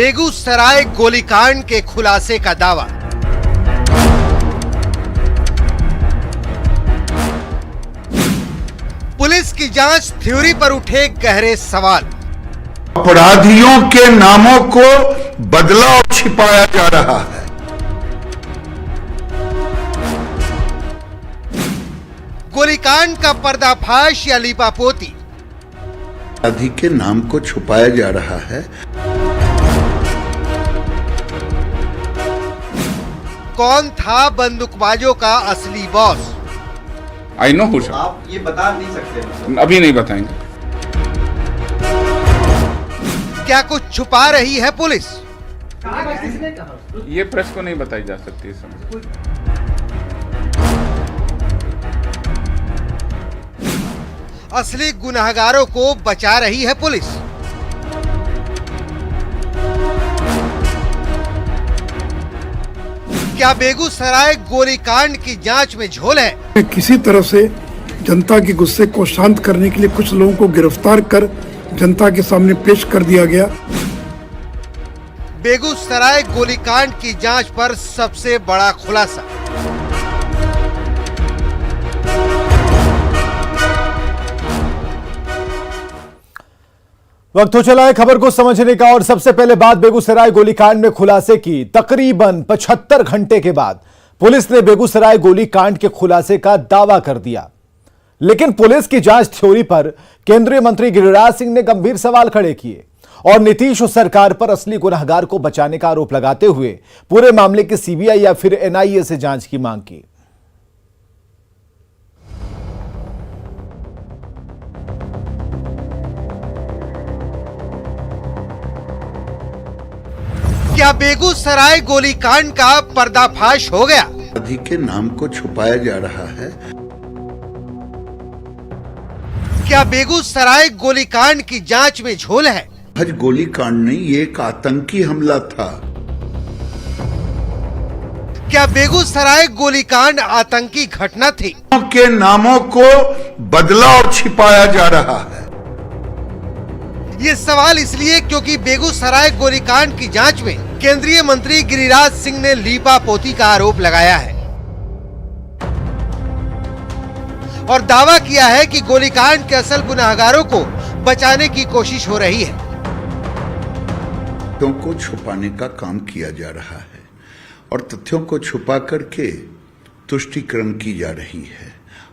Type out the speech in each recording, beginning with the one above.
बेगूसराय गोलीकांड के खुलासे का दावा। पुलिस की जांच थ्योरी पर उठे गहरे सवाल। अपराधियों के नामों को बदला और छिपाया जा रहा है। गोलीकांड का पर्दाफाश या लीपापोती। अपराधी के नाम को छुपाया जा रहा है। कौन था बंदूकबाजों का असली बॉस? आई नो हूँ। आप ये बता नहीं सकते? अभी नहीं बताएंगे। क्या कुछ छुपा रही है पुलिस? ये प्रेस को नहीं बताई जा सकती इस समय। असली गुनहगारों को बचा रही है पुलिस। क्या बेगूसराय गोलीकांड की जांच में झोल है? किसी तरह से जनता के गुस्से को शांत करने के लिए कुछ लोगों को गिरफ्तार कर जनता के सामने पेश कर दिया गया। बेगूसराय गोलीकांड की जांच पर सबसे बड़ा खुलासा। वक्त हो चला है खबर को समझने का और सबसे पहले बात बेगूसराय गोलीकांड में खुलासे की। तकरीबन 75 घंटे के बाद पुलिस ने बेगूसराय गोलीकांड के खुलासे का दावा कर दिया, लेकिन पुलिस की जांच थ्योरी पर केंद्रीय मंत्री गिरिराज सिंह ने गंभीर सवाल खड़े किए और नीतीश सरकार पर असली गुनहगार को बचाने का आरोप लगाते हुए पूरे मामले की सीबीआई या फिर एनआईए से जांच की मांग की। क्या बेगूसराय गोलीकांड का पर्दाफाश हो गया? अपराधी के नाम को छुपाया जा रहा है। क्या बेगूसराय गोलीकांड की जांच में झोल है? आज गोलीकांड नहीं, ये एक आतंकी हमला था। क्या बेगूसराय गोलीकांड आतंकी घटना थी? के नामों को बदला और छिपाया जा रहा है। ये सवाल इसलिए क्योंकि बेगूसराय गोलीकांड की जांच में केंद्रीय मंत्री गिरिराज सिंह ने लीपापोती का आरोप लगाया है और दावा किया है कि गोलीकांड के असल गुनहगारों को बचाने की कोशिश हो रही है। तथ्यों को छुपाने का काम किया जा रहा है और तथ्यों को छुपा करके तुष्टीकरण की जा रही है।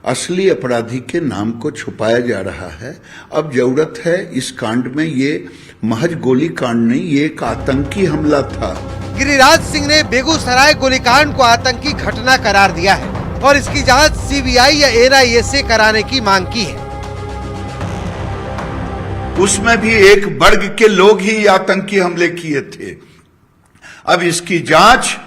असली अपराधी के नाम को छुपाया जा रहा है। अब जरूरत है इस कांड में, ये महज गोली कांड नहीं, ये एक आतंकी हमला था। गिरिराज सिंह ने बेगूसराय गोलीकांड को आतंकी घटना करार दिया है और इसकी जांच सीबीआई या एनआईए से कराने की मांग की है। उसमें भी एक वर्ग के लोग ही आतंकी हमले किए थे। अब इसकी जांच,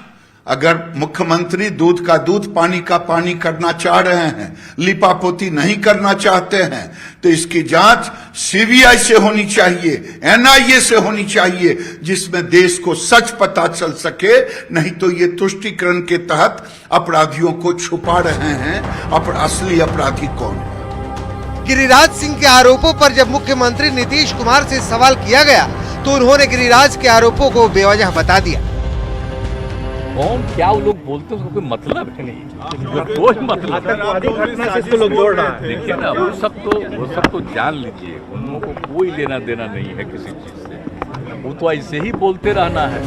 अगर मुख्यमंत्री दूध का दूध पानी का पानी करना चाह रहे हैं, लिपापोती नहीं करना चाहते हैं, तो इसकी जांच सीबीआई से होनी चाहिए, एनआईए से होनी चाहिए, जिसमें देश को सच पता चल सके। नहीं तो ये तुष्टीकरण के तहत अपराधियों को छुपा रहे हैं। असली अपराधी कौन है? गिरिराज सिंह के आरोपों पर जब मुख्यमंत्री नीतीश कुमार से सवाल किया गया तो उन्होंने गिरिराज के आरोपों को बेवजह बता दिया। कौन क्या वो लोग बोलते हैं उसका कोई मतलब है नहीं, कोई मतलब नहीं। देखिए ना, वो सब तो जान लीजिए, उन लोगों को कोई लेना देना नहीं है किसी चीज से, वो तो ऐसे ही बोलते रहना है।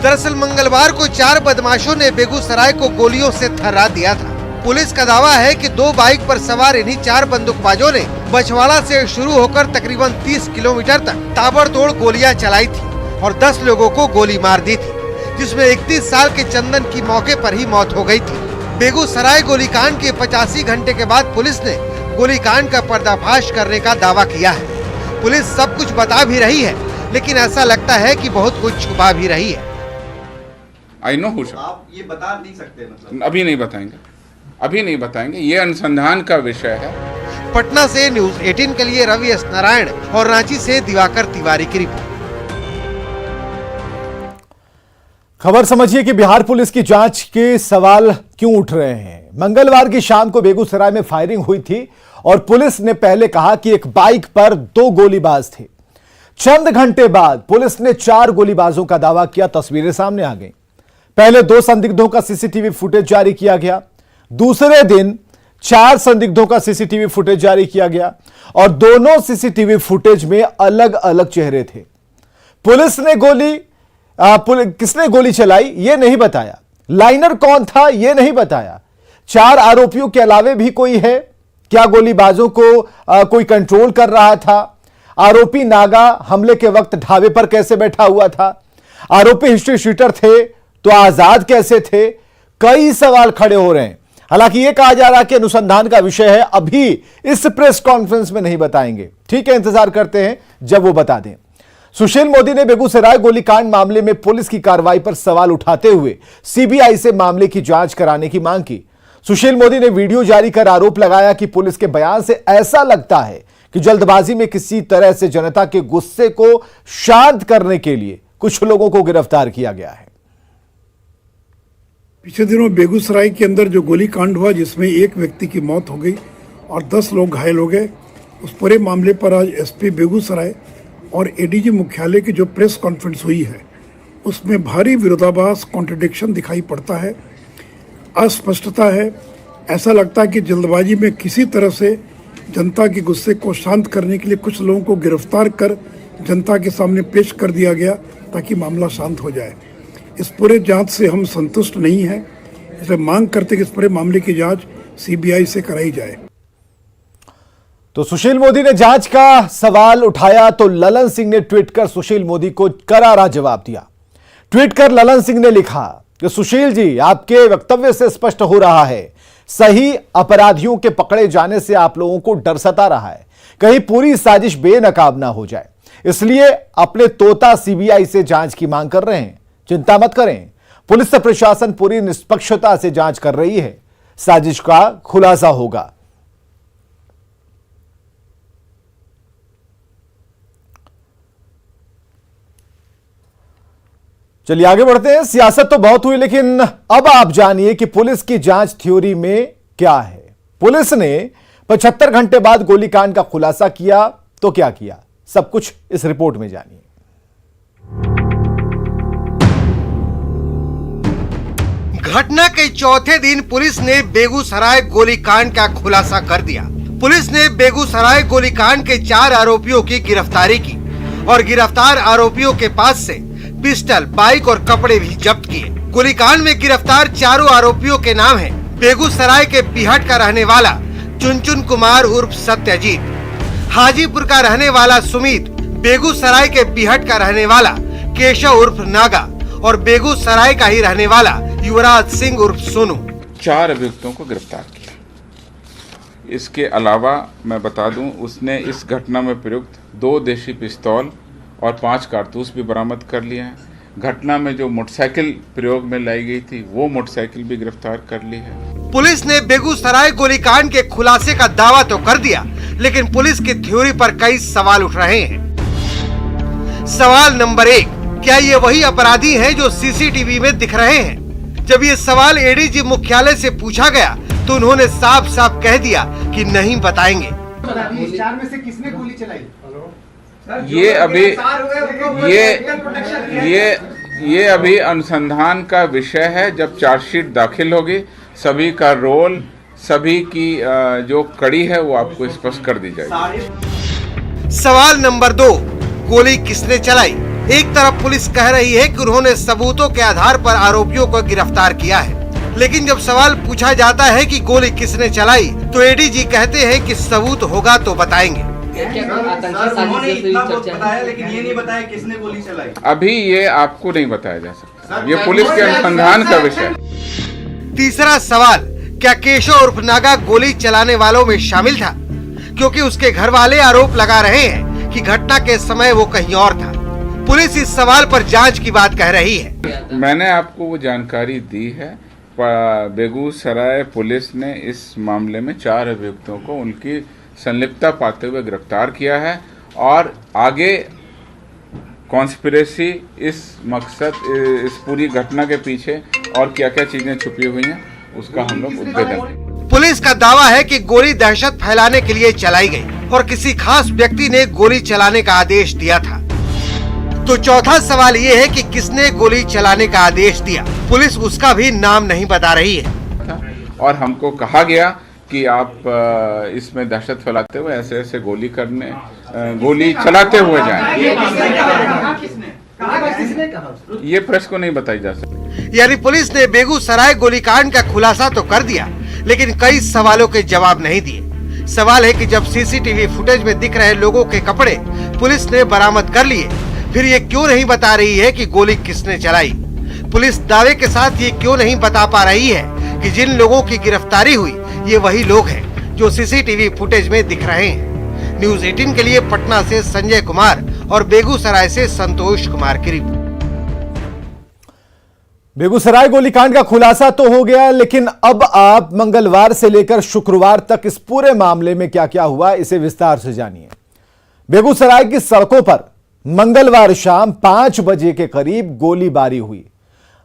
दरअसल मंगलवार को 4 बदमाशों ने बेगूसराय को गोलियों से थर्रा दिया था। पुलिस का दावा है कि 2 बाइक पर सवार इन्हीं 4 बंदूकबाजों ने बछवाड़ा से शुरू होकर तकरीबन 30 किलोमीटर तक ताबड़तोड़ गोलियां चलाई थी और 10 लोगों को गोली मार दी थी, जिसमें 31 साल के चंदन की मौके पर ही मौत हो गई थी। बेगूसराय गोलीकांड के 85 घंटे के बाद पुलिस ने गोलीकांड का पर्दाफाश करने का दावा किया है। पुलिस सब कुछ बता भी रही है, लेकिन ऐसा लगता है कि बहुत कुछ छुपा भी रही है। आई नो हूँ। आप ये बता नहीं सकते? मतलब अभी नहीं बताएंगे, अभी नहीं बताएंगे, ये अनुसंधान का विषय है। पटना से न्यूज 18 के लिए रवि एस नारायण और रांची से दिवाकर तिवारी की रिपोर्ट। खबर समझिए कि बिहार पुलिस की जांच के सवाल क्यों उठ रहे हैं। मंगलवार की शाम को बेगूसराय में फायरिंग हुई थी और पुलिस ने पहले कहा कि एक बाइक पर 2 गोलीबाज थे। चंद घंटे बाद पुलिस ने 4 गोलीबाजों का दावा किया। तस्वीरें सामने आ गई। पहले 2 संदिग्धों का सीसीटीवी फुटेज जारी किया गया, दूसरे दिन 4 संदिग्धों का सीसीटीवी फुटेज जारी किया गया और दोनों सीसीटीवी फुटेज में अलग अलग चेहरे थे। पुलिस ने किसने गोली चलाई यह नहीं बताया, लाइनर कौन था यह नहीं बताया। 4 आरोपियों के अलावे भी कोई है क्या? गोलीबाजों को कोई कंट्रोल कर रहा था? आरोपी नागा हमले के वक्त ढाबे पर कैसे बैठा हुआ था? आरोपी हिस्ट्री शीटर थे तो आजाद कैसे थे? कई सवाल खड़े हो रहे हैं। हालांकि यह कहा जा रहा है कि अनुसंधान का विषय है, अभी इस प्रेस कॉन्फ्रेंस में नहीं बताएंगे। ठीक है, इंतजार करते हैं जब वो बता दें। सुशील मोदी ने बेगूसराय गोलीकांड मामले में पुलिस की कार्रवाई पर सवाल उठाते हुए सीबीआई से मामले की जांच कराने की मांग की। सुशील मोदी ने वीडियो जारी कर आरोप लगाया कि पुलिस के बयान से ऐसा लगता है कि जल्दबाजी में किसी तरह से जनता के गुस्से को शांत करने के लिए कुछ लोगों को गिरफ्तार किया गया है। पिछले दिनों बेगूसराय के अंदर जो गोलीकांड हुआ जिसमें एक व्यक्ति की मौत हो गई और 10 लोग घायल हो गए, उस पूरे मामले पर आज एसपी बेगूसराय और एडीजी मुख्यालय की जो प्रेस कॉन्फ्रेंस हुई है उसमें भारी विरोधाभास, कॉन्ट्रडिक्शन दिखाई पड़ता है, अस्पष्टता है। ऐसा लगता है कि जल्दबाजी में किसी तरह से जनता के गुस्से को शांत करने के लिए कुछ लोगों को गिरफ्तार कर जनता के सामने पेश कर दिया गया ताकि मामला शांत हो जाए। इस पूरे जांच से हम संतुष्ट नहीं हैं, इसलिए मांग करते कि इस पूरे मामले की जांच सीबीआई से कराई जाए। तो सुशील मोदी ने जांच का सवाल उठाया तो ललन सिंह ने ट्वीट कर सुशील मोदी को करारा जवाब दिया। ट्वीट कर ललन सिंह ने लिखा कि सुशील जी, आपके वक्तव्य से स्पष्ट हो रहा है, सही अपराधियों के पकड़े जाने से आप लोगों को डर सता रहा है, कहीं पूरी साजिश बेनकाब ना हो जाए, इसलिए अपने तोता सीबीआई से जांच की मांग कर रहे हैं। चिंता मत करें, पुलिस प्रशासन पूरी निष्पक्षता से जांच कर रही है, साजिश का खुलासा होगा। चलिए आगे बढ़ते हैं। सियासत तो बहुत हुई, लेकिन अब आप जानिए कि पुलिस की जांच थ्योरी में क्या है। पुलिस ने 75 घंटे बाद गोलीकांड का खुलासा किया तो क्या किया, सब कुछ इस रिपोर्ट में जानिए। घटना के चौथे दिन पुलिस ने बेगूसराय गोलीकांड का खुलासा कर दिया। पुलिस ने बेगूसराय गोलीकांड के 4 आरोपियों की गिरफ्तारी की और गिरफ्तार आरोपियों के पास से पिस्टल, बाइक और कपड़े भी जब्त किए। गोलीकांड में गिरफ्तार 4 आरोपियों के नाम हैं बेगूसराय के बिहट का रहने वाला चुनचुन कुमार उर्फ सत्यजीत, हाजीपुर का रहने वाला सुमित, बेगूसराय के बिहट का रहने वाला केशव उर्फ नागा और बेगूसराय का ही रहने वाला युवराज सिंह उर्फ सोनू। 4 अभियुक्तों को गिरफ्तार किया। इसके अलावा मैं बता दूं, उसने इस घटना में प्रयुक्त 2 देशी पिस्तौल और 5 कारतूस भी बरामद कर लिए हैं। घटना में जो मोटरसाइकिल प्रयोग में लाई गई थी वो मोटरसाइकिल भी गिरफ्तार कर ली है। पुलिस ने बेगूसराय गोलीकांड के खुलासे का दावा तो कर दिया, लेकिन पुलिस की थ्योरी पर कई सवाल उठ रहे हैं। सवाल नंबर 1, क्या ये वही अपराधी हैं जो सीसीटीवी में दिख रहे हैं? जब ये सवाल एडीजी मुख्यालय से पूछा गया तो उन्होंने साफ साफ कह दिया कि नहीं बताएंगे। 4 में से किसने गोली चलाई? ये अभी अनुसंधान का विषय है। जब चार्जशीट दाखिल होगी सभी का रोल, सभी की जो कड़ी है वो आपको स्पष्ट कर दी जाएगी। सवाल नंबर 2, गोली किसने चलाई? एक तरफ पुलिस कह रही है कि उन्होंने सबूतों के आधार पर आरोपियों को गिरफ्तार किया है, लेकिन जब सवाल पूछा जाता है कि गोली किसने चलाई तो एडीजी कहते हैं कि सबूत होगा तो बताएंगे। उन्होंने इतना बताया लेकिन ये नहीं बताया किसने गोली चलाई। अभी ये आपको नहीं बताया जा सकता, ये पुलिस के अनुसंधान का विषय। तीसरा सवाल, क्या केशव उर्फ नागा गोली चलाने वालों में शामिल था? क्योंकि उसके घर वाले आरोप लगा रहे हैं कि घटना के समय वो कहीं और था। पुलिस इस सवाल पर जांच की बात कह रही है। मैंने आपको वो जानकारी दी है। बेगूसराय पुलिस ने इस मामले में 4 अभियुक्तों को उनकी संलिप्तता पाते हुए गिरफ्तार किया है और आगे कॉन्स्पिरेसी, इस मकसद, इस पूरी घटना के पीछे और क्या क्या चीजें छुपी हुई हैं उसका हम लोग उद्भेदन करेंगे। पुलिस का दावा है कि गोली दहशत फैलाने के लिए चलाई गई और किसी खास व्यक्ति ने गोली चलाने का आदेश दिया था। तो चौथा सवाल ये है कि किसने गोली चलाने का आदेश दिया। पुलिस उसका भी नाम नहीं बता रही है। और हमको कहा गया कि आप इसमें दहशत फैलाते हुए ऐसे ऐसे गोली चलाते हुए जाएं। ये प्रेस को नहीं बताई जा सकती। यानी पुलिस ने बेगूसराय गोलीकांड का खुलासा तो कर दिया, लेकिन कई सवालों के जवाब नहीं दिए। सवाल है कि जब सीसीटीवी फुटेज में दिख रहे लोगों के कपड़े पुलिस ने बरामद कर लिए, फिर ये क्यों नहीं बता रही है कि गोली किसने चलाई। पुलिस दावे के साथ ये क्यों नहीं बता पा रही है कि जिन लोगों की गिरफ्तारी हुई ये वही लोग हैं जो सीसीटीवी फुटेज में दिख रहे हैं। न्यूज़ 18 के लिए पटना से संजय कुमार और बेगूसराय से संतोष कुमार की रिपोर्ट। बेगूसराय गोलीकांड का खुलासा तो हो गया, लेकिन अब आप मंगलवार से लेकर शुक्रवार तक इस पूरे मामले में क्या क्या हुआ इसे विस्तार से जानिए। बेगूसराय की सड़कों पर मंगलवार शाम 5 बजे के करीब गोलीबारी हुई।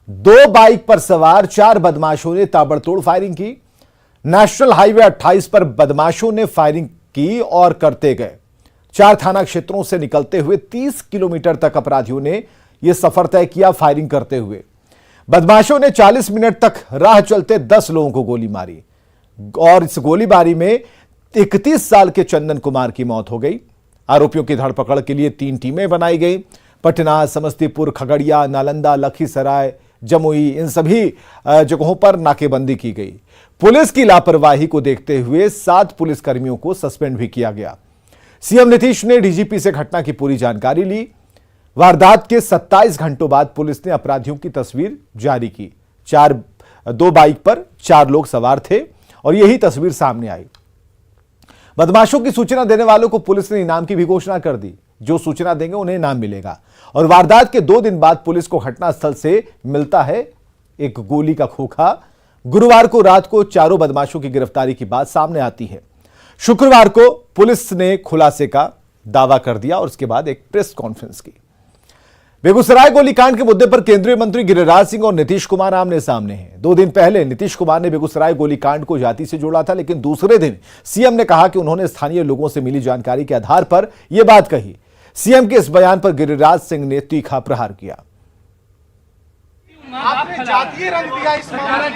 2 बाइक पर सवार 4 बदमाशों ने ताबड़तोड़ फायरिंग की। नेशनल हाईवे 28 पर बदमाशों ने फायरिंग की और करते गए। 4 थाना क्षेत्रों से निकलते हुए 30 किलोमीटर तक अपराधियों ने यह सफर तय किया फायरिंग करते हुए। बदमाशों ने 40 मिनट तक राह चलते 10 लोगों को गोली मारी और इस गोलीबारी में 31 साल के चंदन कुमार की मौत हो गई। आरोपियों की धरपकड़ के लिए 3 टीमें बनाई गई। पटना, समस्तीपुर, खगड़िया, नालंदा, लखीसराय, जमुई, इन सभी जगहों पर नाकेबंदी की गई। पुलिस की लापरवाही को देखते हुए 7 पुलिसकर्मियों को सस्पेंड भी किया गया। सीएम नीतीश ने डीजीपी से घटना की पूरी जानकारी ली। वारदात के 27 घंटों बाद पुलिस ने अपराधियों की तस्वीर जारी की। 2 बाइक पर 4 लोग सवार थे और यही तस्वीर सामने आई। बदमाशों की सूचना देने वालों को पुलिस ने इनाम की भी घोषणा कर दी। जो सूचना देंगे उन्हें इनाम मिलेगा। और वारदात के 2 दिन बाद पुलिस को घटनास्थल से मिलता है एक गोली का खोखा। गुरुवार को रात को 4 बदमाशों की गिरफ्तारी की बात सामने आती है। शुक्रवार को पुलिस ने खुलासे का दावा कर दिया और उसके बाद एक प्रेस कॉन्फ्रेंस की। बेगूसराय गोलीकांड के मुद्दे पर केंद्रीय मंत्री गिरिराज सिंह और नीतीश कुमार आमने सामने हैं। 2 दिन पहले नीतीश कुमार ने बेगूसराय गोलीकांड को जाति से जोड़ा था, लेकिन दूसरे दिन सीएम ने कहा कि उन्होंने स्थानीय लोगों से मिली जानकारी के आधार पर यह बात कही। सीएम के इस बयान पर गिरिराज सिंह ने तीखा प्रहार किया। आपने जातीय रंग दिया इस मामले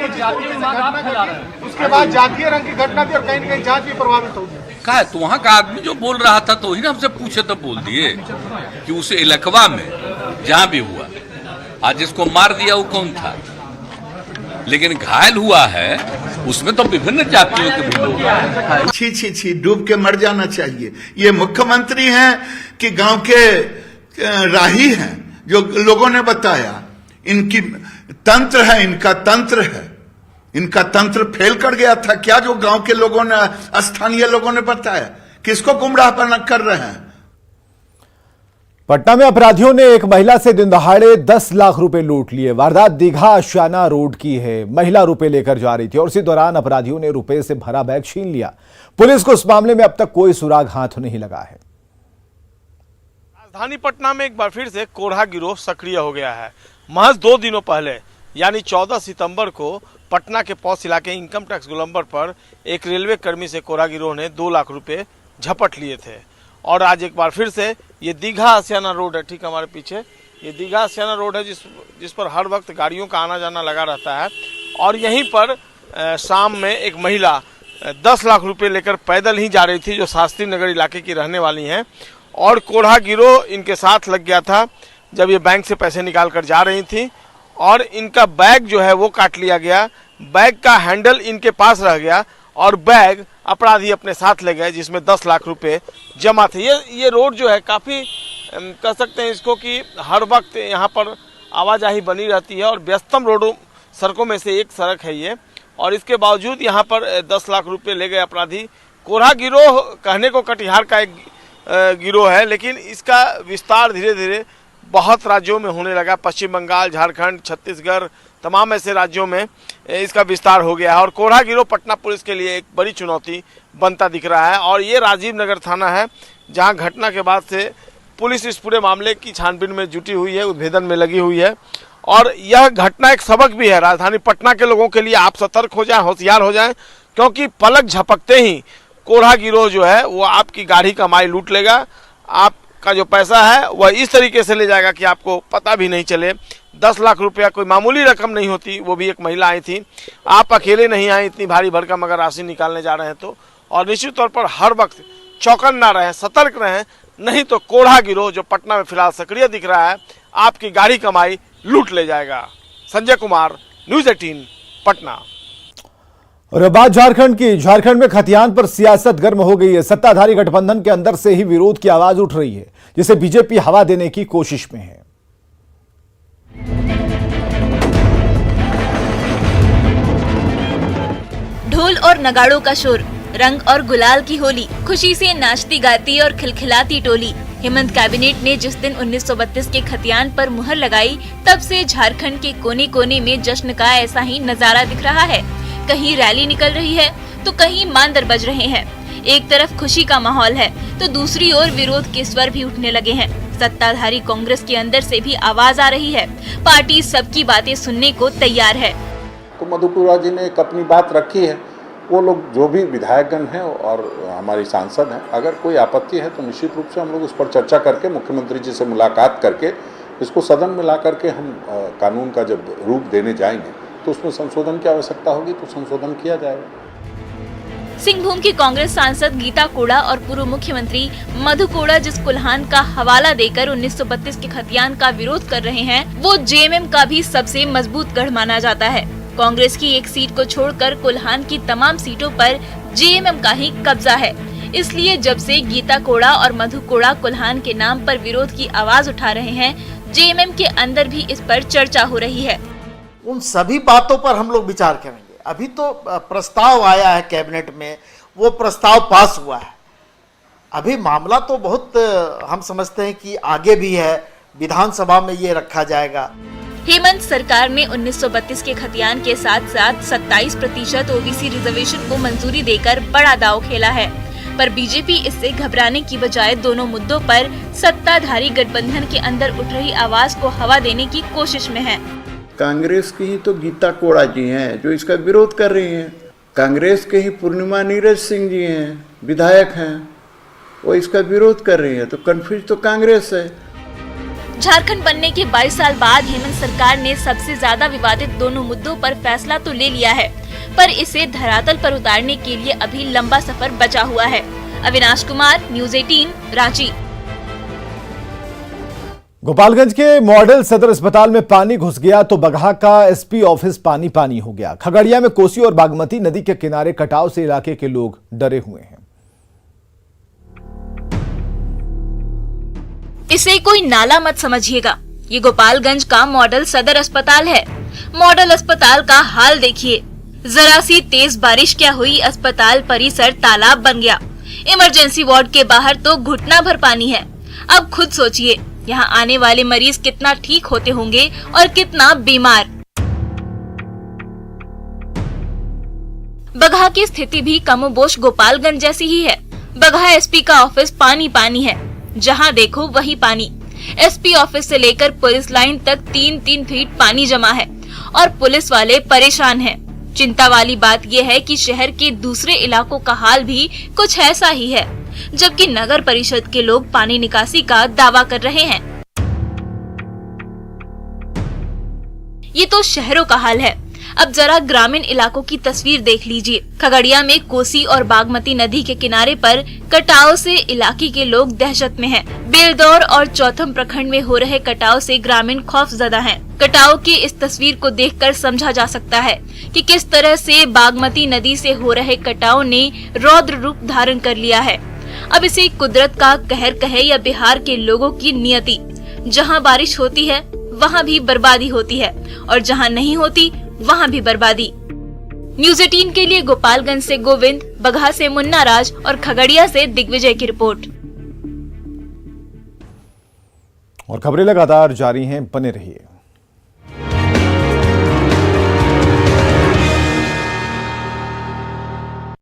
को, उसके बाद जातीय रंग की घटना थी और कहीं न कहीं जांच भी प्रभावित होगी। का है तो वहाँ का आदमी जो बोल रहा था तो ही ना हमसे पूछे तो बोल दिए कि उस इलाकवा में जहाँ भी हुआ, आज जिसको मार दिया वो कौन था, लेकिन घायल हुआ है उसमें तो विभिन्न जातियों के भी लोग हैं। छी छी छी, डूब के मर जाना चाहिए। ये मुख्यमंत्री हैं कि गांव के राही हैं जो लोगों ने बताया। इनकी तंत्र है, इनका तंत्र है, इनका तंत्र फेल कर गया था क्या जो गांव के लोगों ने, स्थानीय लोगों ने बताया? किसको गुमराह कर रहे हैं? पटना में अपराधियों ने एक महिला से दिन दहाड़े 10 लाख रुपए लूट लिए। वारदात दीघा आशियाना रोड की है। महिला रुपए लेकर जा रही थी और इसी दौरान अपराधियों ने रुपए से भरा बैग छीन लिया। पुलिस को इस मामले में अब तक कोई सुराग हाथ नहीं लगा है। राजधानी पटना में एक बार फिर से कोढ़ा गिरोह सक्रिय हो गया है। महज 2 दिनों पहले यानी 14 सितंबर को पटना के पौष इलाके इनकम टैक्स गोलंबर पर एक रेलवे कर्मी से कोढ़ा गिरोह ने 2 लाख रुपए झपट लिए थे। और आज एक बार फिर से ये दीघा आशियाना रोड है, ठीक हमारे पीछे ये दीघा आशियाना रोड है जिस पर हर वक्त गाड़ियों का आना जाना लगा रहता है। और यहीं पर शाम में एक महिला 10 लाख रुपए लेकर पैदल ही जा रही थी, जो शास्त्री नगर इलाके की रहने वाली हैं। और कोढ़ा गिरोह इनके साथ लग गया था जब ये बैंक से पैसे निकाल कर जा रही थी और इनका बैग जो है वो काट लिया गया। बैग का हैंडल इनके पास रह गया और बैग अपराधी अपने साथ ले गए, जिसमें 10 लाख रुपए जमा थे। ये रोड जो है काफ़ी कह सकते हैं इसको कि हर वक्त यहाँ पर आवाजाही बनी रहती है और व्यस्तम सड़कों में से एक सड़क है ये। और इसके बावजूद यहाँ पर 10 लाख रुपए ले गए अपराधी। कोढ़ा गिरोह कहने को कटिहार का एक गिरोह है, लेकिन इसका विस्तार धीरे धीरे बहुत राज्यों में होने लगा। पश्चिम बंगाल, झारखंड, छत्तीसगढ़, तमाम ऐसे राज्यों में इसका विस्तार हो गया है। और कोढ़ा गिरोह पटना पुलिस के लिए एक बड़ी चुनौती बनता दिख रहा है। और ये राजीव नगर थाना है जहां घटना के बाद से पुलिस इस पूरे मामले की छानबीन में जुटी हुई है, उद्भेदन में लगी हुई है। और यह घटना एक सबक भी है राजधानी पटना के लोगों के लिए। आप सतर्क हो जाएं, होशियार हो जाएं, क्योंकि पलक झपकते ही कोढ़ा गिरोह जो है वो आपकी गाढ़ी कमाई लूट लेगा। आप का जो पैसा है वह इस तरीके से ले जाएगा कि आपको पता भी नहीं चले। 10 लाख रुपया कोई मामूली रकम नहीं होती। वो भी एक महिला आई थी, आप अकेले नहीं आए इतनी भारी भरकम अगर राशि निकालने जा रहे हैं तो। और निश्चित तौर पर हर वक्त चौकन्ना रहें, सतर्क रहें, नहीं तो कोढ़ा गिरोह जो पटना में फिलहाल सक्रिय दिख रहा है आपकी गाड़ी कमाई लूट ले जाएगा। संजय कुमार, न्यूज़ 18 पटना। और अब बात झारखंड की। झारखंड में खतियान पर सियासत गर्म हो गई है। सत्ताधारी गठबंधन के अंदर से ही विरोध की आवाज उठ रही है, जिसे बीजेपी हवा देने की कोशिश में है। ढोल और नगाड़ों का शोर, रंग और गुलाल की होली, खुशी से नाचती गाती और खिलखिलाती टोली। हेमंत कैबिनेट ने जिस दिन 1932 के खतियान पर मुहर लगाई, तब से झारखंड के कोने कोने में जश्न का ऐसा ही नजारा दिख रहा है। कहीं रैली निकल रही है तो कहीं मांदर बज रहे हैं। एक तरफ खुशी का माहौल है तो दूसरी ओर विरोध के स्वर भी उठने लगे हैं। सत्ताधारी कांग्रेस के अंदर से भी आवाज आ रही है। पार्टी सबकी बातें सुनने को तैयार है। तो मधुपुरा जी ने एक अपनी बात रखी है। वो लोग जो भी विधायकगण हैं और हमारी सांसद हैं, अगर कोई आपत्ति है तो निश्चित रूप से हम लोग उस पर चर्चा करके मुख्यमंत्री जी से मुलाकात करके इसको सदन में ला करके हम कानून का जब रूप देने जाएंगे तो उसमें संशोधन की आवश्यकता होगी तो संशोधन किया जाएगा। सिंहभूम की कांग्रेस सांसद गीता कोड़ा और पूर्व मुख्यमंत्री मधु कोड़ा जिस कुल्हान का हवाला देकर 1932 के खतियान का विरोध कर रहे हैं, वो जेएमएम का भी सबसे मजबूत गढ़ माना जाता है। कांग्रेस की एक सीट को छोड़कर कुल्हान की तमाम सीटों पर जेएमएम का ही कब्जा है। इसलिए जब से गीता कोड़ा और मधु कोड़ा कुल्हान के नाम पर विरोध की आवाज उठा रहे हैं, जेएमएम के अंदर भी इस पर चर्चा हो रही है। उन सभी बातों पर हम लोग विचार करेंगे। अभी तो प्रस्ताव आया है कैबिनेट में, वो प्रस्ताव पास हुआ है। अभी मामला तो बहुत हम समझते हैं कि आगे भी है, विधानसभा में ये रखा जाएगा। हेमंत सरकार ने 1932 के खतियान के साथ साथ 27% ओबीसी रिजर्वेशन को मंजूरी देकर बड़ा दांव खेला है, पर बीजेपी इससे घबराने की बजाय दोनों मुद्दों पर सत्ताधारी गठबंधन के अंदर उठ रही आवाज को हवा देने की कोशिश में है। कांग्रेस की ही तो गीता कोड़ा जी हैं जो इसका विरोध कर रही हैं। कांग्रेस के ही पूर्णिमा नीरज सिंह जी हैं, विधायक हैं, वो इसका विरोध कर रही हैं, तो कंफ्यूज तो कांग्रेस है। झारखंड बनने के 22 साल बाद हेमंत सरकार ने सबसे ज्यादा विवादित दोनों मुद्दों पर फैसला तो ले लिया है, पर इसे धरातल पर उतारने के लिए अभी लंबा सफर बचा हुआ है। अविनाश कुमार, न्यूज़ 18 रांची। गोपालगंज के मॉडल सदर अस्पताल में पानी घुस गया तो बगहा का एसपी ऑफिस पानी पानी हो गया। खगड़िया में कोसी और बागमती नदी के किनारे कटाव से इलाके के लोग डरे हुए हैं। इसे कोई नाला मत समझिएगा, ये गोपालगंज का मॉडल सदर अस्पताल है। मॉडल अस्पताल का हाल देखिए, जरा सी तेज बारिश क्या हुई, अस्पताल परिसर तालाब बन गया। इमरजेंसी वार्ड के बाहर तो घुटना भर पानी है। अब खुद सोचिए, यहाँ आने वाले मरीज कितना ठीक होते होंगे और कितना बीमार। बगहा की स्थिति भी कमोबेश गोपालगंज जैसी ही है। बगहा एसपी का ऑफिस पानी पानी है, जहाँ देखो वही पानी। एसपी ऑफिस से लेकर पुलिस लाइन तक 3-3 फीट पानी जमा है और पुलिस वाले परेशान हैं। चिंता वाली बात यह है कि शहर के दूसरे इलाकों का हाल भी कुछ ऐसा ही है, जबकि नगर परिषद के लोग पानी निकासी का दावा कर रहे हैं। ये तो शहरों का हाल है, अब जरा ग्रामीण इलाकों की तस्वीर देख लीजिए। खगड़िया में कोसी और बागमती नदी के किनारे पर कटाव से इलाके के लोग दहशत में हैं। बेलदौर और चौथम प्रखंड में हो रहे कटाव से ग्रामीण खौफजदा हैं। कटाव की इस तस्वीर को देखकर समझा जा सकता है कि किस तरह से बागमती नदी से हो रहे कटाव ने रौद्र रूप धारण कर लिया है। अब इसे कुदरत का कहर कहे या बिहार के लोगों की नियति। जहाँ बारिश होती है वहाँ भी बर्बादी होती है और जहाँ नहीं होती वहाँ भी बर्बादी। न्यूज़ 18 के लिए गोपालगंज से गोविंद, बगहा से मुन्ना राज और खगड़िया से दिग्विजय की रिपोर्ट। और खबरें लगातार जारी हैं, बने रहिए।